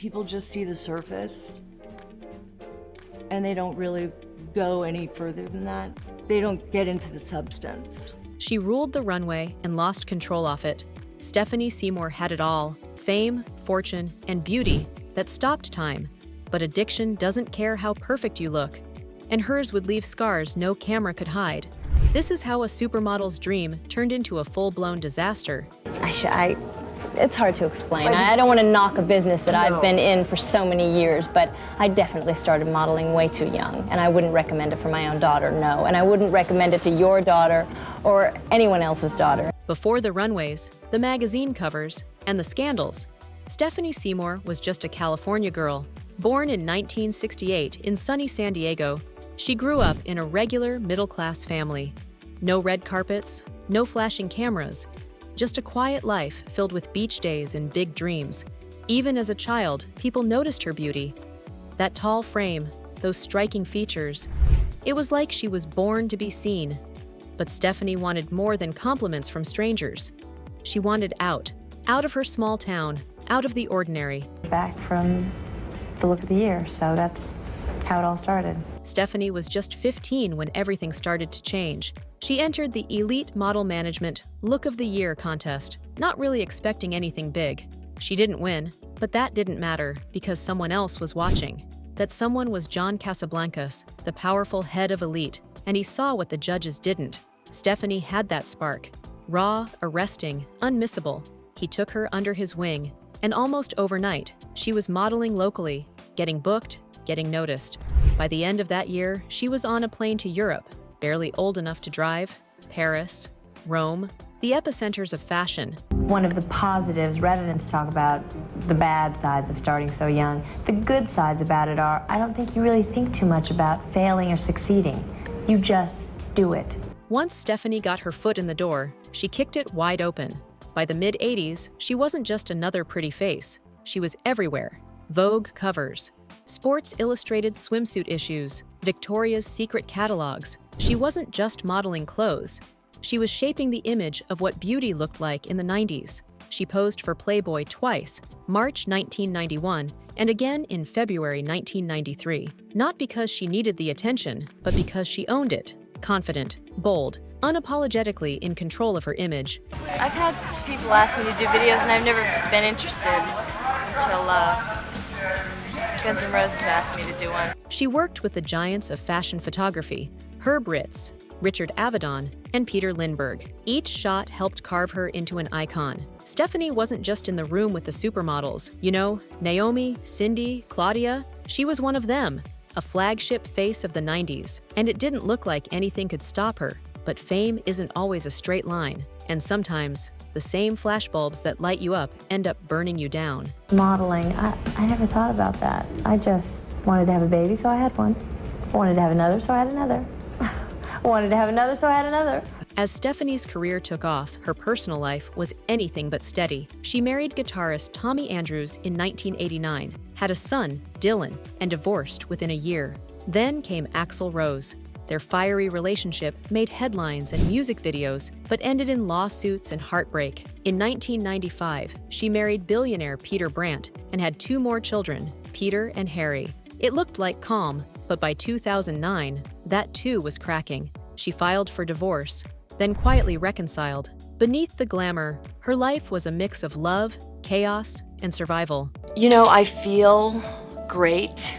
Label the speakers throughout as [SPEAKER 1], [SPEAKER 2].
[SPEAKER 1] people just see the surface and they don't really go any further than that. They don't get into the substance.
[SPEAKER 2] She ruled the runway and lost control of it. Stephanie Seymour had it all: fame, fortune, and beauty that stopped time. But addiction doesn't care how perfect you look, and hers would leave scars no camera could hide. This is how a supermodel's dream turned into a full-blown disaster.
[SPEAKER 3] It's hard to explain. I don't want to knock a business that I've been in for so many years, but I definitely started modeling way too young, and I wouldn't recommend it for my own daughter, no. And I wouldn't recommend it to your daughter or anyone else's daughter.
[SPEAKER 2] Before the runways, the magazine covers, and the scandals, Stephanie Seymour was just a California girl. Born in 1968 in sunny San Diego, she grew up in a regular middle-class family. No red carpets, no flashing cameras, just a quiet life filled with beach days and big dreams. Even as a child, people noticed her beauty. That tall frame, those striking features. It was like she was born to be seen. But Stephanie wanted more than compliments from strangers. She wanted out of her small town, out of the ordinary.
[SPEAKER 3] Back from the look of the year, so that's how it all started.
[SPEAKER 2] Stephanie was just 15 when everything started to change. She entered the Elite Model Management Look of the Year contest, not really expecting anything big. She didn't win, but that didn't matter because someone else was watching. That someone was John Casablancas, the powerful head of Elite, and he saw what the judges didn't. Stephanie had that spark. Raw, arresting, unmissable. He took her under his wing, and almost overnight, she was modeling locally, getting booked, getting noticed. By the end of that year, she was on a plane to Europe, barely old enough to drive, Paris, Rome, the epicenters of fashion.
[SPEAKER 3] One of the positives, rather than to talk about the bad sides of starting so young, the good sides about it are, I don't think you really think too much about failing or succeeding. You just do it.
[SPEAKER 2] Once Stephanie got her foot in the door, she kicked it wide open. By the mid-'80s, she wasn't just another pretty face. She was everywhere. Vogue covers, Sports Illustrated swimsuit issues, Victoria's Secret catalogs. She wasn't just modeling clothes. She was shaping the image of what beauty looked like in the 90s. She posed for Playboy twice, March 1991 and again in February 1993. Not because she needed the attention, but because she owned it. Confident, bold, unapologetically in control of her image.
[SPEAKER 4] I've had people ask me to do videos and I've never been interested until Guns N' Roses asked me to do one.
[SPEAKER 2] She worked with the giants of fashion photography, Herb Ritts, Richard Avedon, and Peter Lindbergh. Each shot helped carve her into an icon. Stephanie wasn't just in the room with the supermodels. You know, Naomi, Cindy, Claudia, she was one of them. A flagship face of the 90s, and it didn't look like anything could stop her. But fame isn't always a straight line, and sometimes the same flashbulbs that light you up end up burning you down.
[SPEAKER 3] Modeling, I never thought about that. I just wanted to have a baby, so I had one. I wanted to have another, so I had another. I wanted to have another, so I had another.
[SPEAKER 2] As Stephanie's career took off, her personal life was anything but steady. She married guitarist Tommy Andrews in 1989, had a son, Dylan, and divorced within a year. Then came Axl Rose. Their fiery relationship made headlines and music videos, but ended in lawsuits and heartbreak. In 1995, she married billionaire Peter Brandt and had 2 more children, Peter and Harry. It looked like calm, but by 2009, that too was cracking. She filed for divorce, then quietly reconciled. Beneath the glamour, her life was a mix of love, chaos, and survival.
[SPEAKER 1] You know, I feel great.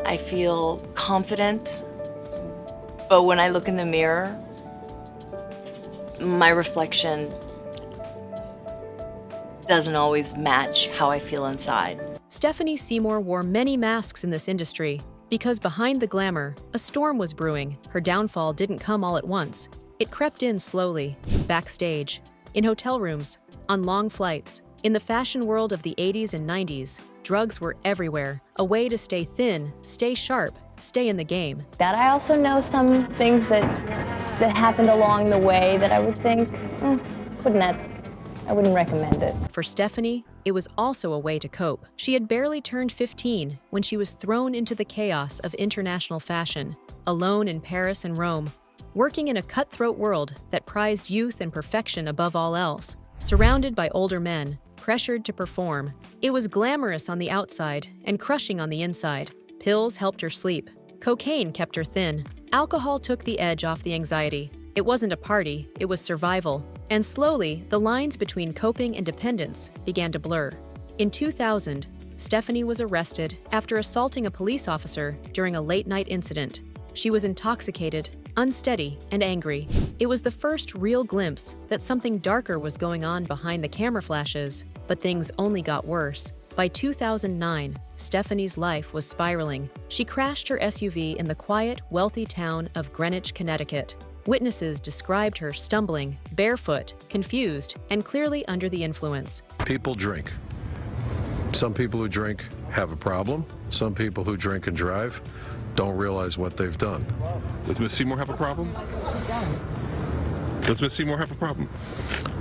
[SPEAKER 1] I feel confident. But when I look in the mirror, my reflection doesn't always match how I feel inside.
[SPEAKER 2] Stephanie Seymour wore many masks in this industry because behind the glamour, a storm was brewing. Her downfall didn't come all at once. It crept in slowly, backstage, in hotel rooms, on long flights. In the fashion world of the 80s and 90s, drugs were everywhere, a way to stay thin, stay sharp, stay in the game.
[SPEAKER 3] That I also know some things that happened along the way that I would think, I wouldn't recommend it.
[SPEAKER 2] For Stephanie, it was also a way to cope. She had barely turned 15 when she was thrown into the chaos of international fashion, alone in Paris and Rome, working in a cutthroat world that prized youth and perfection above all else. Surrounded by older men, pressured to perform. It was glamorous on the outside and crushing on the inside. Pills helped her sleep. Cocaine kept her thin. Alcohol took the edge off the anxiety. It wasn't a party, it was survival. And slowly, the lines between coping and dependence began to blur. In 2000, Stephanie was arrested after assaulting a police officer during a late-night incident. She was intoxicated, unsteady, and angry. It was the first real glimpse that something darker was going on behind the camera flashes, but things only got worse. By 2009, Stephanie's life was spiraling. She crashed her SUV in the quiet, wealthy town of Greenwich, Connecticut. Witnesses described her stumbling, barefoot, confused, and clearly under the influence.
[SPEAKER 5] People drink. Some people who drink have a problem. Some people who drink and drive don't realize what they've done.
[SPEAKER 6] Does Miss Seymour have a problem? Does Miss Seymour have a problem?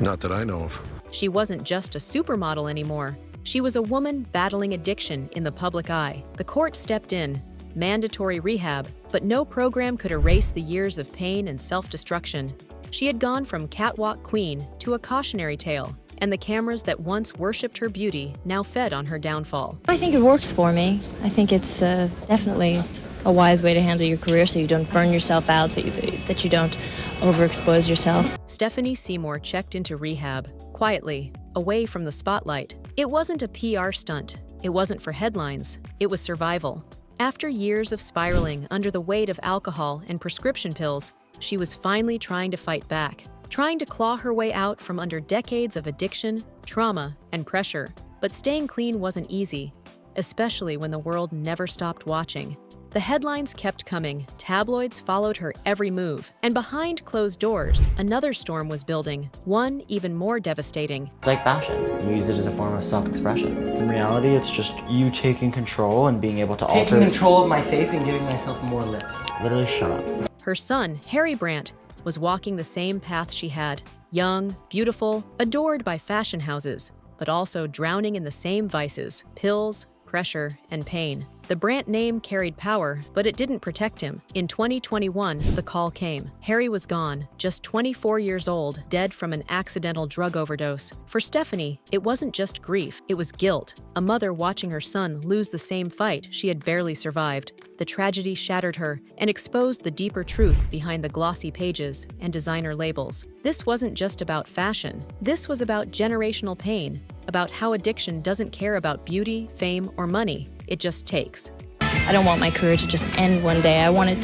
[SPEAKER 5] Not that I know of.
[SPEAKER 2] She wasn't just a supermodel anymore. She was a woman battling addiction in the public eye. The court stepped in, mandatory rehab, but no program could erase the years of pain and self-destruction. She had gone from catwalk queen to a cautionary tale, and the cameras that once worshipped her beauty now fed on her downfall.
[SPEAKER 3] I think it works for me. I think it's definitely a wise way to handle your career so you don't burn yourself out, so that you don't overexpose yourself.
[SPEAKER 2] Stephanie Seymour checked into rehab, quietly, away from the spotlight. It wasn't a PR stunt. It wasn't for headlines. It was survival. After years of spiraling under the weight of alcohol and prescription pills, she was finally trying to fight back, trying to claw her way out from under decades of addiction, trauma, and pressure. But staying clean wasn't easy, especially when the world never stopped watching. The headlines kept coming, tabloids followed her every move, and behind closed doors, another storm was building, one even more devastating.
[SPEAKER 7] It's like fashion. You use it as a form of self-expression.
[SPEAKER 8] In reality, it's just you taking control and being able to
[SPEAKER 9] Taking
[SPEAKER 8] alter.
[SPEAKER 9] control of my face and giving myself more lips.
[SPEAKER 7] Literally, shut up.
[SPEAKER 2] Her son, Harry Brandt, was walking the same path she had. Young, beautiful, adored by fashion houses, but also drowning in the same vices, pills, pressure, and pain. The Brandt name carried power, but it didn't protect him. In 2021, the call came. Harry was gone, just 24 years old, dead from an accidental drug overdose. For Stephanie, it wasn't just grief, it was guilt. A mother watching her son lose the same fight she had barely survived. The tragedy shattered her and exposed the deeper truth behind the glossy pages and designer labels. This wasn't just about fashion. This was about generational pain, about how addiction doesn't care about beauty, fame, or money. It just takes.
[SPEAKER 3] I don't want my career to just end one day. I want it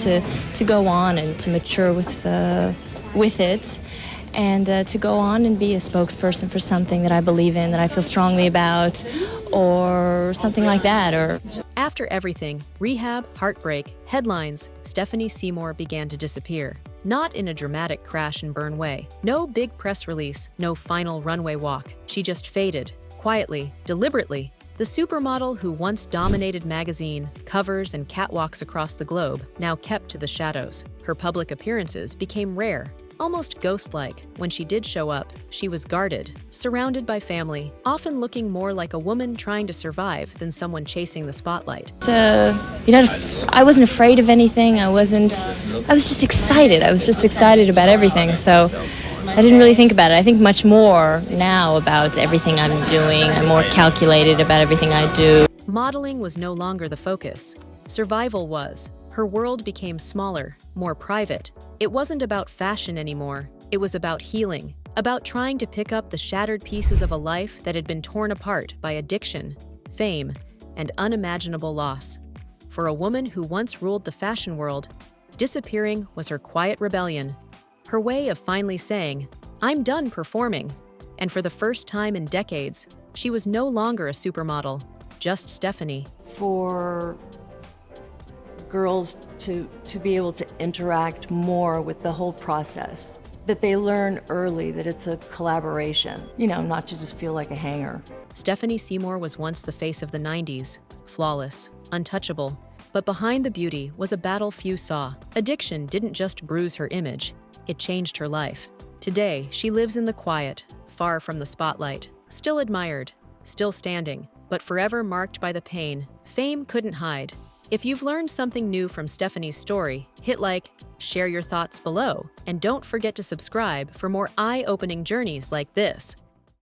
[SPEAKER 3] to go on and to mature with it, and to go on and be a spokesperson for something that I believe in, that I feel strongly about, or something like that. Or
[SPEAKER 2] After everything, rehab, heartbreak, headlines, Stephanie Seymour began to disappear. Not in a dramatic crash and burn way. No big press release, no final runway walk. She just faded, quietly, deliberately. The supermodel who once dominated magazine, covers, and catwalks across the globe now kept to the shadows. Her public appearances became rare, almost ghost-like. When she did show up, she was guarded, surrounded by family, often looking more like a woman trying to survive than someone chasing the spotlight.
[SPEAKER 3] I wasn't afraid of anything. I was just excited. I was just excited about everything. So I didn't really think about it. I think much more now about everything I'm doing. I'm more calculated about everything I do.
[SPEAKER 2] Modeling was no longer the focus. Survival was. Her world became smaller, more private. It wasn't about fashion anymore. It was about healing, about trying to pick up the shattered pieces of a life that had been torn apart by addiction, fame, and unimaginable loss. For a woman who once ruled the fashion world, disappearing was her quiet rebellion. Her way of finally saying, "I'm done performing." And for the first time in decades, she was no longer a supermodel, just Stephanie.
[SPEAKER 1] For girls to be able to interact more with the whole process, that they learn early that it's a collaboration, not to just feel like a hanger.
[SPEAKER 2] Stephanie Seymour was once the face of the 90s, flawless, untouchable. But behind the beauty was a battle few saw. Addiction didn't just bruise her image, it changed her life. Today, she lives in the quiet, far from the spotlight, still admired, still standing, but forever marked by the pain fame couldn't hide. If you've learned something new from Stephanie's story, hit like, share your thoughts below, and don't forget to subscribe for more eye-opening journeys like this.